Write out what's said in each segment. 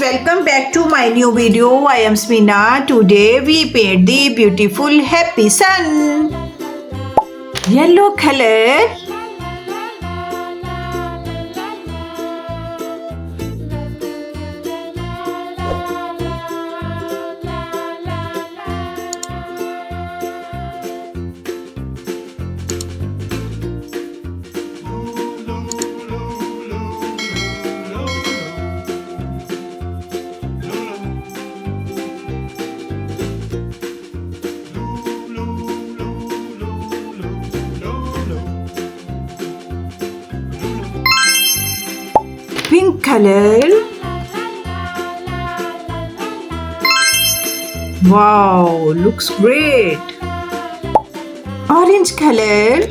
welcome back to my new video. I am Samina. Today we paint the beautiful happy sun. Yellow color. Pink color. Wow, looks great. Orange color.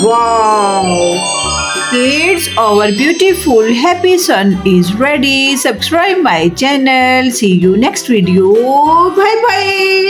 Wow! Kids, our beautiful happy sun is ready. Subscribe my channel. See you next video. Bye bye.